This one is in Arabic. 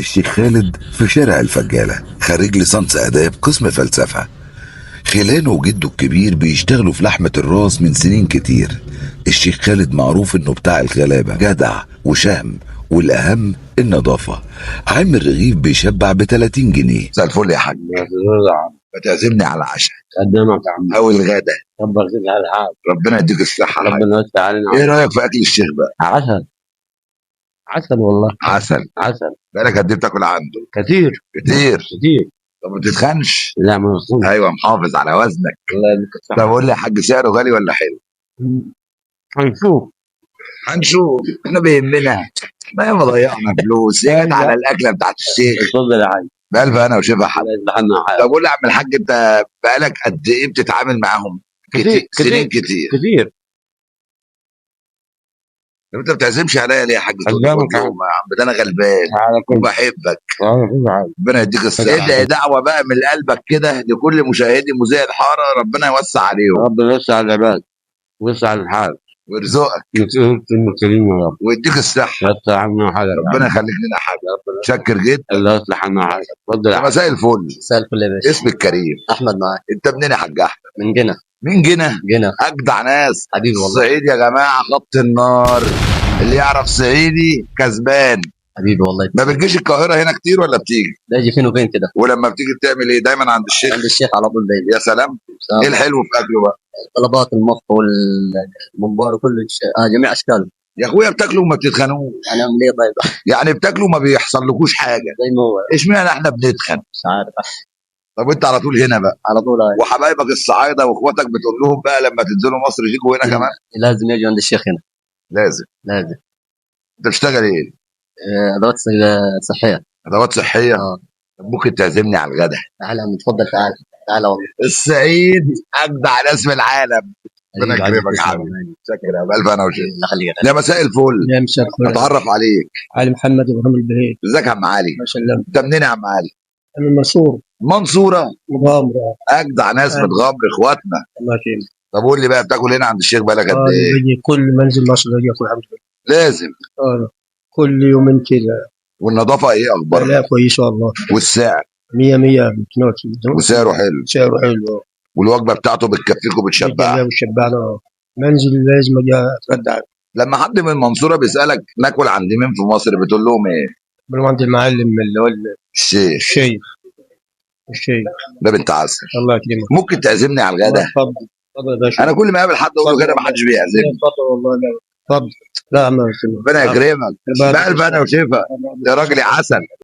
الشيخ خالد في شارع الفجالة، خريج ليسانس آداب قسم فلسفة. خلانه وجده الكبير بيشتغلوا في لحمة الراس من سنين كتير. الشيخ خالد معروف انه بتاع الغلابة، جدع وشهم، والأهم النظافة. عامل رغيف بيشبع ب30 جنيه. مساء الفل يا حاج. بتعزمني على عشاء قدامك يا عم. او الغدا؟ كبر خير على الحال. ربنا يديك الصحه يا حاج. ربنا يوسع علينا. ايه رايك في اكل الشيخ بقى؟ عسل عسل والله. عسل. عسل بالك قد ايه بتاكل عنده؟ كثير كتير. كثير. طب ما بتتخنش؟ لا ما يصير. ايوه محافظ على وزنك. الله يديك الصحة. طب قول لي يا حاج، سعره غالي ولا حلو؟ هنشوف. هنشوف، احنا بيهمنا ما ياما ضيعنا فلوس هي جت على الاكله بتاعت الشيخ. اتفضل يا حاج. بألف انا وشفا حد. الله يصلح لنا حالك. طب قول لي يا عم الحاج، انت بقالك قد ايه بتتعامل معاهم؟ كتير سنين كتير. كثير. طب انت ما بتعزمش عليا ليه يا حاج؟ تقول لي قدامك كل يوم يا عم، ده انا غلبان على كل وبحبك. على كل حال. ربنا يديك الصحة. ادعي دعوة بقى من قلبك كده لكل مشاهدي مذيع الحارة، ربنا يوسع عليهم ربنا يوسع على العباد ويوسع على الحال. ويرزقك المسلمين يا رب. ويديك الصحة. يصلح عنا حالك. ربنا يخليك لنا حاجة. شكر جدا. الله يصلح عنا حالك. اتفضل يا حاج. مساء الفل. مساء الفل يا باشا. اسمك كريم. احمد معاك انت منين يا حاج احمد؟ من جنة. من جنة. جنة اجدع ناس. حبيبي والله. الصعيد يا جماعة خط النار، اللي يعرف صعيدي كسبان. حبيبي والله. ما بتجيش القاهرة هنا كتير ولا بتيجي؟ باجي فين وفين كده. ولما بتيجي بتعمل ايه؟ دايما عند الشيخ؟ عند الشيخ على طول باجي. يا سلام. ايه الحلو في اكله بقى؟ طلبات المخ والممبار وكل جميع اشكاله. يا اخويا بتاكلوا وما بتتخانوش؟ انا من ليه طيب. يعني بتاكلوا ما بيحصلكوش حاجه؟ زي ما هو. اشمعنى احنا بنتخن؟ مش عارف. طب انت على طول هنا بقى؟ على طول هاي. وحبايبك الصعايده واخواتك بتقول لهم بقى لما تنزلوا مصر يجوا هنا كمان؟ لازم يجي عند الشيخ هنا. لازم. لازم. انت بتشتغل ايه؟ ادوات صحيه. ادوات صحيه. اه. طب ممكن تعزمني على الغدا؟ تعالى يا عم، اتفضل تعالى. تعالى والله. الصعيد اجدع ناس في العالم. ربنا حبيبي، يكرمك يا تسلم. حبيبي. شكرا يا بألف انا وشيخ. الله يخليك. يا مساء الفل. يا مساء الخير. اتعرف عليك. علي محمد ابراهيم البهيج. ازيك يا عم علي؟ ما شاء الله. انت منين يا عم علي؟ انا من منصور. منصوره. مغامره. اجدع ناس بتغامر اخواتنا. الله يكرمك. طب قول لي بقى، بتاكل هنا عند الشيخ بقالك قد ايه؟ باجي كل منزل مصر باجي اكل الحمد لله. لازم. كل يومين كده. والنظافه ايه اخبارها؟ لا كويسه والله. والسعر؟ 100 100 متنوع. وسعره حلو. سعره حلو. والوجبه بتاعته بتكفيك وبتشبعك؟ وشبعنا. منزل لازم اجي اتغدى. لما حد من المنصوره بيسالك ناكل عند مين في مصر بتقول لهم ايه؟ من عند المعلم اللي هو الشيخ. الشيخ. ده بنت عسل. الله يكرمك. ممكن تعزمني على الغدا؟ اتفضل اتفضل يا باشا. انا كل ما اقابل حد اقول له كده ما حدش بيعزمني. اتفضل والله. لا اتفضل. لا يا عم. ربنا يكرمك. بقلب انا وشفا. يا راجل يا عسل.